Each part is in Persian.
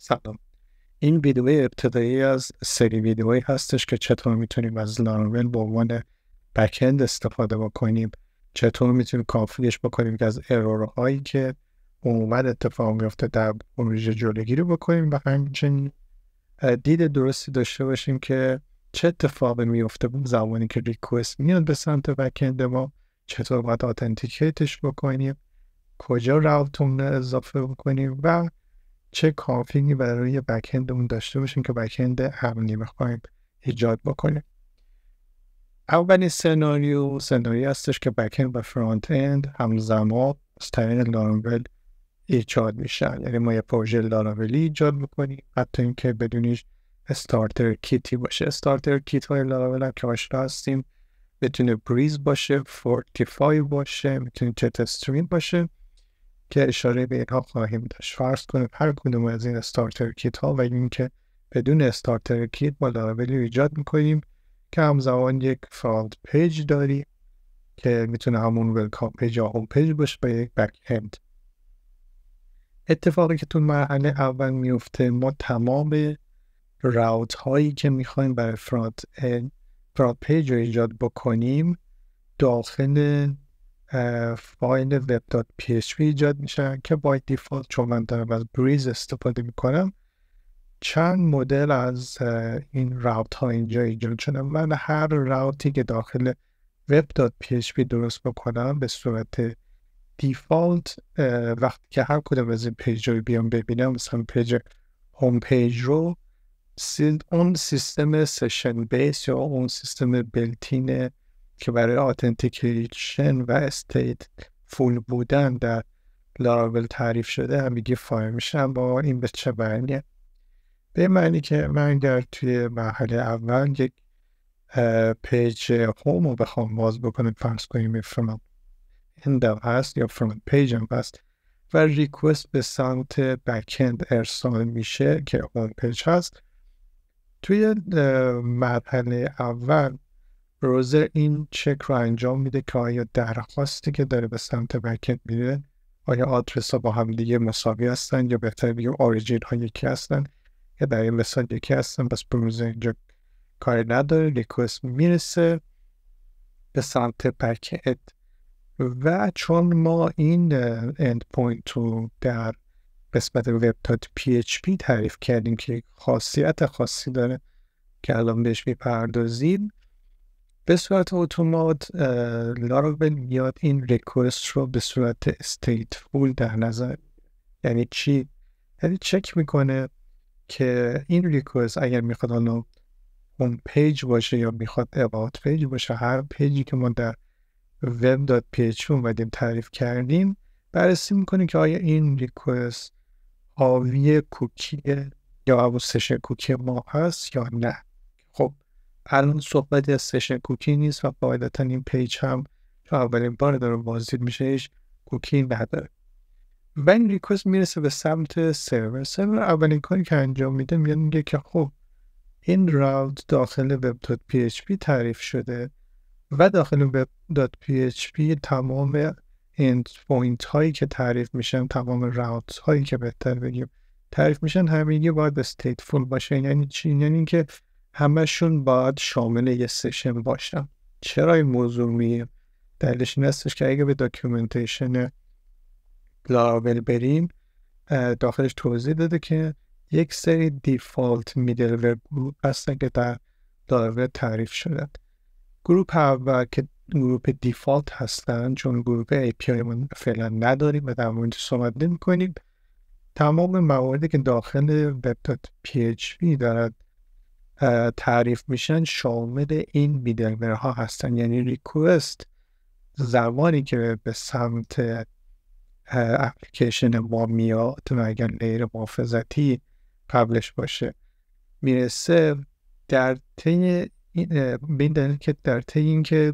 سلام. این ویدیوی ابتدایی از سری ویدیوهایی هستش که چطور میتونیم از لاراول به عنوان بک‌اند استفاده بکنیم، چطور میتونیم کانفیگش بکنیم که از ارورهایی که عموما اتفاق میفته در پروژه جلوگیری بکنیم و همچنین دید درستی داشته باشیم که چه اتفاقی میفته زمانی که ریکوست میاد به سمت بک‌اند ما، چطور باید آتنتیکیتش بکنیم، کجا راوتون اضافه بکنیم و چه کانفیگی برای بک‌اندمون داشته باشیم که بک‌اند امنی بخوایم ایجاد بکنیم. اولین سناریو هستش که بک‌اند و فرانت اند همزمان از طریق لاراول ایجاد میشن. یعنی ما یه پروژه لاراولی ایجاد میکنیم، حتی اینکه بدونیش استارتر کیتی باشه. استارتر کیت های لاراول هم که آشنا هستیم، میتونه بریز باشه، فورتیفای باشه، میتونه جت استریم باشه که اشاره به اینها خواهیم داشت. فرض کنیم هر کدوم از این استارتر کیت ها و اینکه بدون استارتر کیت با لاراول ایجاد میکنیم که همزمان یک فرانت پیج داریم که میتونه همون ویلکام پیج یا هوم پیج باشه و یک بک اند. اتفاقی که تو مرحله اول میفته، ما تمام راوت هایی که میخوایم برای فرانت پیج رو ایجاد بکنیم داخل فایل web.php ایجاد میشن که باید دیفالت، چون من دارم از بریز استفاده میکنم، چند مدل از این راوت ها اینجا ایجاد شدن. من هر راوتی که داخل web.php درست بکنم به صورت دیفالت، وقتی که هر کدوم از این پیج رو بیام ببینم، مثلا پیج هوم پیج رو، اون سیستم سشن بیس یا اون سیستم بلتین که برای آتنتیکیشن و استیت فول بودن در لاراول تعریف شده همگی فایر میشن. با این به چه معنیه؟ به معنی که من اگر توی مرحله اول یک پیج هوم رو بخوام باز بکنم، فرض کنیم فرانت اندم هست یا فرانت پیج هم هست و ریکوست به سمت بک‌اند ارسال میشه که هوم پیج هست، توی مرحله اول بروزر این چک رو انجام میده که آیا درخواستی که داره به سمت بک‌اند میره، آیا آدرس ها با هم دیگه مساوی هستن یا بهتر بگیم اوریجین ها یکی هستن، یا در این مثال یکی هستن. بس بروزر اینجا کاری نداره، ریکوست میرسه به سمت بک‌اند و چون ما این اند پوینت رو در قسمت web.php تعریف کردیم که خاصیت خاصی داره که الان بهش میپردازیم، به صورت اتومات لاراول میاد این ریکوست رو به صورت استیتفول در نظر. یعنی چی؟ یعنی چک میکنه که این ریکوست اگر میخواد حالا اون پیج باشه یا میخواد about پیج باشه، هر پیجی که ما در web.php اومدیم تعریف کردیم، بررسی میکنه که آیا این ریکوست حاوی کوکی یا همون سشن کوکی ما هست یا نه. خب الان صحبتی از سشن کوکی نیست و قاعدتا این پیج هم چون اولین بار داره بازدید میشه هیچ کوکی نداره و این ریکوست میرسه به سمت سرور. اولین کاری که انجام میده میگه که خب این راوت داخل web.php تعریف شده و داخل web.php تمام اند پوینت هایی که تعریف میشن، تمام راوت هایی که بهتر بگیم تعریف میشن، همگی باید استیتفول باشه. یعنی چی؟ یعنی که همشون باید شامل یه سشن باشن. چرا این موضوع میگیم؟ دلیلش این هستش که اگه به داکیومنتیشن لاراول بریم، داخلش توضیح داده که یک سری دیفالت میدلور گروپ هستن که در لاراول تعریف شدن. گروپ اول که گروپ دیفالت هستن، چون گروپ API من فعلا نداریم و در موردش صحبت نمی‌کنیم، تمام مواردی که داخل web.php دارد تعریف میشن شامل این میدلور ها هستن. یعنی ریکوست زمانی که به سمت اپلیکیشن ما میاد و اگر لیر محافظتی قبلش باشه میرسه، در طی این دلیل که در طی این که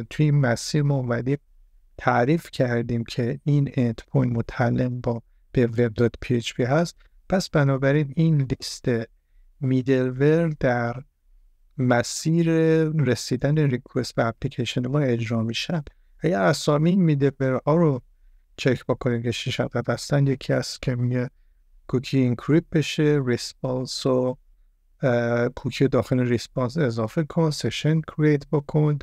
توی این مسیر ما اومدیم تعریف کردیم که این اند پوینت متعلق با به web.php هست، پس بنابراین این لیست میدلور در مسیر رسیدن ریکوست به اپلیکیشن ما اجرا میشن. اگر اسامی میدلور ها رو چک بکنیم که 6 عدد هستن، یکی هست که میگه کوکی اینکریپت بشه، ریسپانس و کوکی داخل ریسپانس اضافه کن، سشن کریت بکن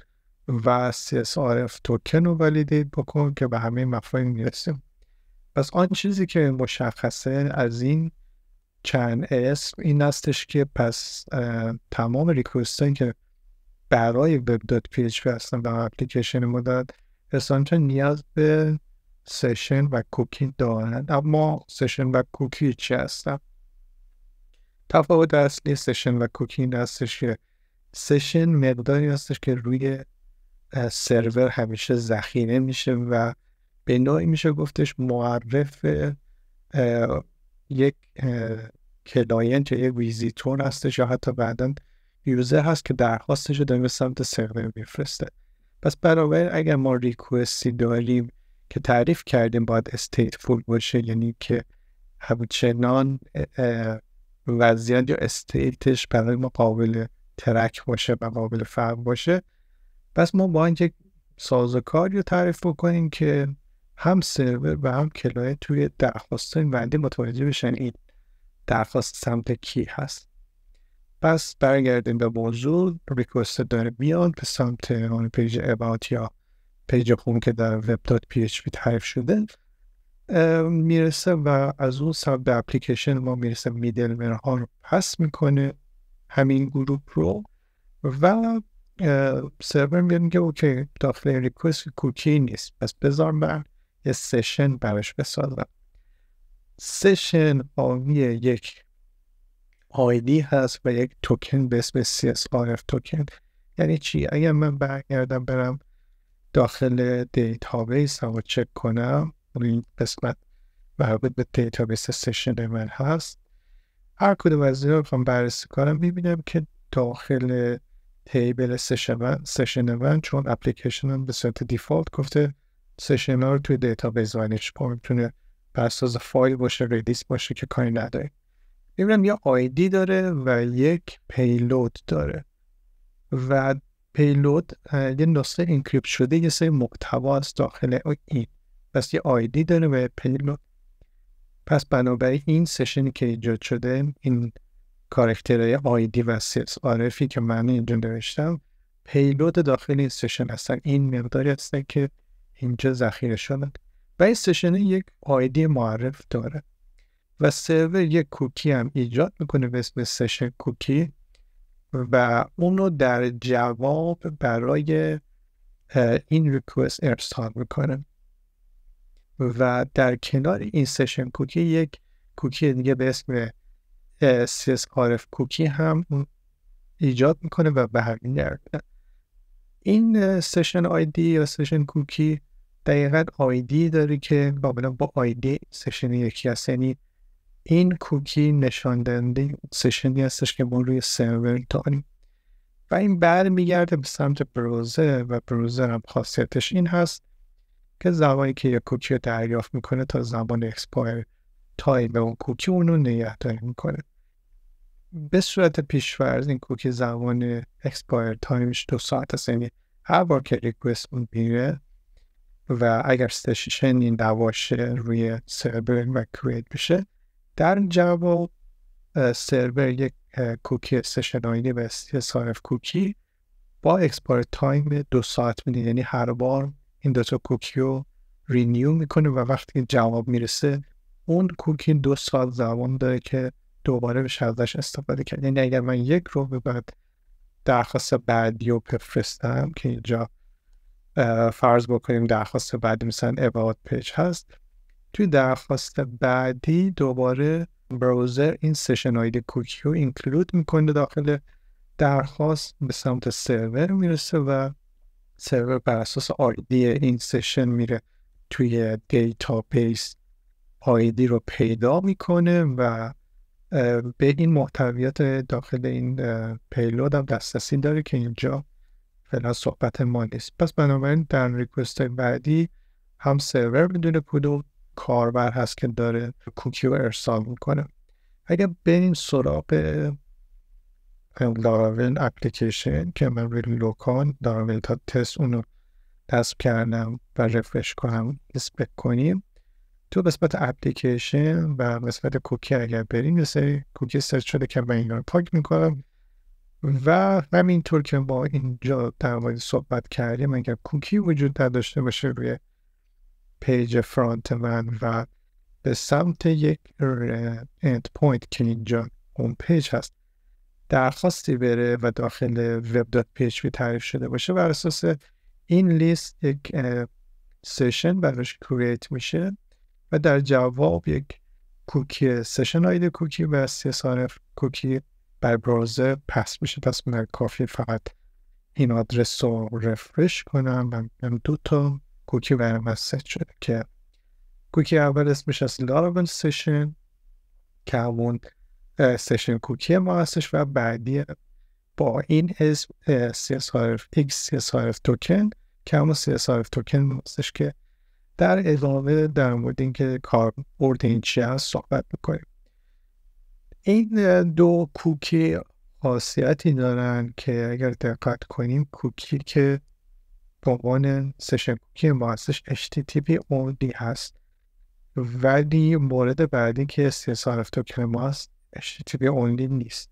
و CSRF توکن رو ولیدیت بکن که به همه مفاهیم میرسیم. پس آن چیزی که مشخصه از این چند اسم این هستش که پس تمام ریکوست هایی که برای web.php هستن به اپلیکیشن ما داد اصلا نیاز به سشن و کوکی دارن. اما سشن و کوکی چی هستن؟ تفاوت اصلی سشن و کوکی این هستش که سشن مقداری هستش که روی سرور همیشه ذخیره میشه و به نوعی میشه گفتش معرف یک کلاینت یا یک ویزیتور هستش یا حتی بعداً یوزر هست که درخواستش رو داره به سمت سرور میفرسته. پس برابر اگر ما ریکوستی داریم که تعریف کردیم باید استیتفول باشه، یعنی که همچنان وضعیت یا استیتش برای ما قابل ترک باشه و قابل فهم باشه، پس ما باید یک سازوکاری رو تعریف بکنیم که هم سرور و هم کلاینت توی درخواست‌های بعدی متوجه بشن این درخواست سمت کی هست. پس برگردیم به موضوع. ریکوست داره بیاد به سمت اون پیج about یا پیج هوم که در web.php تعریف شده میرسه و از اون سمت به اپلیکیشن ما میرسه، میدلمن ها رو پس میکنه همین گروپ رو و سرور میگه اوکی داخل ریکوست کوکی نیست، پس بذار من یه سشن براش بسازم. سشن حاوی یک آیدی هست و یک توکن به اسم CSRF توکن. یعنی چی؟ اگر من برگردم برم داخل دیتابیس رو چک کنم، این قسمت مربوط به دیتابیس سشن من هست، هر کدوم از این رو بخوام بررسی کنم میبینم که داخل تیبل سشن من چون اپلیکیشنم به صورت دیفالت گفته سشن ها رو توی دیتابیس وانش کنم، میتونه برساز فایل باشه، ردیس باشه که کاری نداره. میبینم یه آیدی داره و یک پیلود داره و پیلود یه نسخه انکریپت شده یه سری محتوا است داخل این، پس یه آیدی داره و پیلود. پس بنابراین این سشنی که ایجاد شده، این کاراکترهای آیدی و CSRFی که من اینجا نوشتم پیلود داخل این سشن هستن، این مقداری هستن که اینجا ذخیره شدن و این سشن یک آیدی معرف داره و سرور یک کوکی هم ایجاد میکنه به اسم سشن کوکی و اونو در جواب برای این ریکوست ارسال میکنه و در کنار این سشن کوکی یک کوکی دیگه به اسم CSRF کوکی هم ایجاد میکنه و به همین گرده. این سشن آیدی یا سشن کوکی دقیقاً آیدی داره که کاملا با آیدی سشن یکی هست، یعنی این کوکی نشان دهنده سشنی هستش که ما روی سرور داریم و این برمیگرده به سمت براوزر و براوزر هم خاصیتش این هست که زمانی که یک کوکی رو دریافت میکنه تا زمان اکسپایر تایم اون کوکی اونو نگهداری میکنه. به صورت پیش‌فرض این کوکی زمان اکسپایر تایمش 2 ساعت است، یعنی هر بار که ریکوست میره و اگر سشن این نباشه روی سرور و کریت بشه، در جواب سرور یک کوکی سشن آیدی و CSRF کوکی با اکسپایر تایم 2 ساعت میده، یعنی هر بار این دوتا کوکی رو رینیو میکنه و وقتی که جواب میرسه اون کوکی 2 ساعت زمان داره که دوباره بشه ازش استفاده کرد. یعنی اگر من یک رو بعد درخواست بعدی رو بفرستم که اینجا فرض بکنیم درخواست بعدی مثلا about page هست، توی درخواست بعدی دوباره براوزر این سشن آیدی کوکی رو اینکلود میکنه داخل درخواست، به سمت سرور میرسه و سرور بر اساس آیدی این سشن میره توی دیتابیس آیدی رو پیدا میکنه و به این محتویات داخل این پیلود هم دسترسی داره که اینجا فعلا صحبت ما نیست. پس بنابراین در ریکوست بعدی هم سرور بدون کدوم کاربر هست که داره کوکی رو ارسال میکنه. اگر بریم سراغ لاراول اپلیکیشن که من روی لوکال لاراول تا تست اونو نصب کردم و رفرش کنم اسپک کنیم، تو قسمت اپلیکیشن و قسمت کوکی اگر بریم یه سری کوکی سرچ شده که من اینا رو پاک میکنم و همینطور که با اینجا در مورد صحبت کردیم اگر کوکی وجود نداشته باشه روی پیج فرانت من و به سمت یک اند پوینت که اینجا اون پیج هست درخواستی بره و داخل web.php تعریف شده باشه بر اساس این لیست یک سشن براش کرییت میشه و در جواب یک کوکی سشن آید کوکی و CSRF کوکی بر براوزر پس میشه. پس من کافی فقط این آدرس رو رفرش کنم و 2 تا کوکی برام ست شده که کوکی اول اسمش از Laravel سشن که همون سشن کوکی ما هستش و بعدی با این اسم CSRF توکن که همون CSRF توکن هستش که در ادامه در مورد اینکه کاربرد این چی هست صحبت میکنیم. این 2 کوکی خاصیتی دارن که اگر دقت کنیم کوکی که به عنوان سشن کوکی ما هستش HTTP only هست ولی مورد بعدی که CSRF توکن ما هست HTTP only نیست.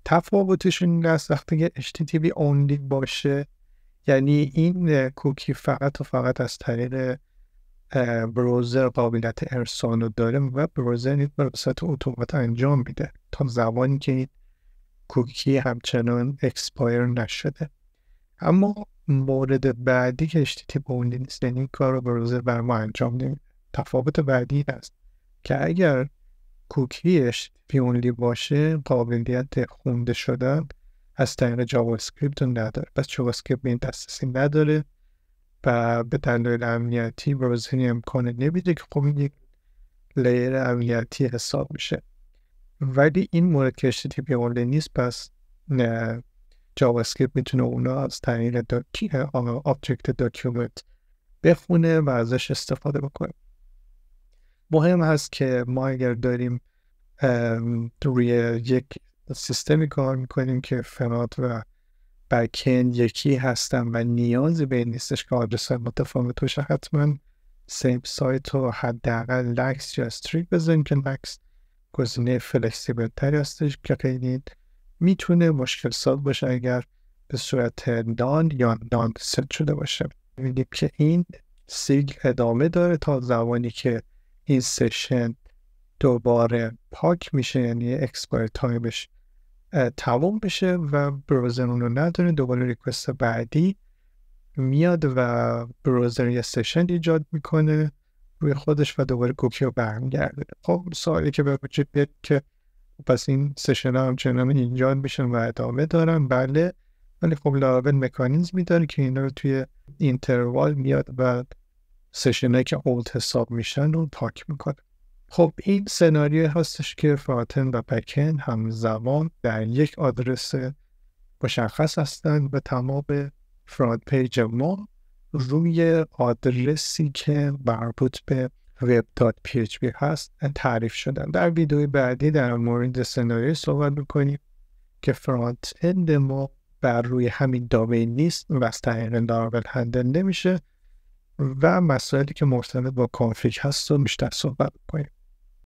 تفاوتشون این است وقتی که HTTP only باشه یعنی این کوکی فقط و فقط از طریق براوزر قابلیت ارسال رو داره و براوزر نیز به صورت اتومات انجام میده تا زمانی که این کوکی همچنان اکسپایر نشده. اما مورد بعدی که HTTP only نیست یعنی این کار رو براوزر بر ما انجام نمیده. تفاوت بعدی هست که اگر کوکی HTTP only باشه قابلیت خونده شدن از طریق جاوا اسکریپت رو نداره. پس جاوا اسکریپت به این دسترسی نداره و به دلایل امنیتی براوزر امکان نمیده که خب این یک لیر امنیتی حساب میشه. ولی این مورد که HTTP only نیست پس جاوا اسکریپت میتونه اونا از طریق آبجکت داکیومنت بخونه و ازش استفاده بکنه. مهم هست که ما اگر داریم روی یک سیستمی کار میکنیم که فرانت و بک‌اند یکی هستن و نیازی به این نیستش که آدرس های متفاوت باشه حتما سیم سایت رو حداقل لکس یا استریک بزنیم که لکس گزینه فلکسیبل تری هستش که خیلی میتونه مشکل ساز باشه اگر به صورت نان یا نان ست شده باشه. می‌بینیم که این سیگل ادامه داره تا زمانی که این سشن دوباره پاک میشه یعنی اکسپایر تایمش تمام بشه و براوزر اون رو نداره دوباره ریکوست بعدی میاد و براوزر یه سشن ایجاد میکنه روی خودش و دوباره کوکی رو برمیگرده. خب سوالی که به وجود بیاد که پس این سشن ها همچنان ایجاد میشن و ادامه دارن. بله ولی خب لاراول مکانیزمی داره که اینا رو توی اینتروال میاد و سشن هایی که اولد حساب میشن رو پاک میکنه. خب این سناریو هستش که فرانت و بک‌اند همزمان در یک آدرس مشخص هستند و تمام فرانت پیج ما روی آدرسی که مربوط به web.php هست تعریف شدن. در ویدیوی بعدی در مورد سناریوی صحبت میکنیم که فرانت اند ما بر روی همین دامین نیست و از طریق لاراول هندل نمیشه و مسائلی که مرتبط با کانفیگ هست رو بیشتر صحبت میکنیم.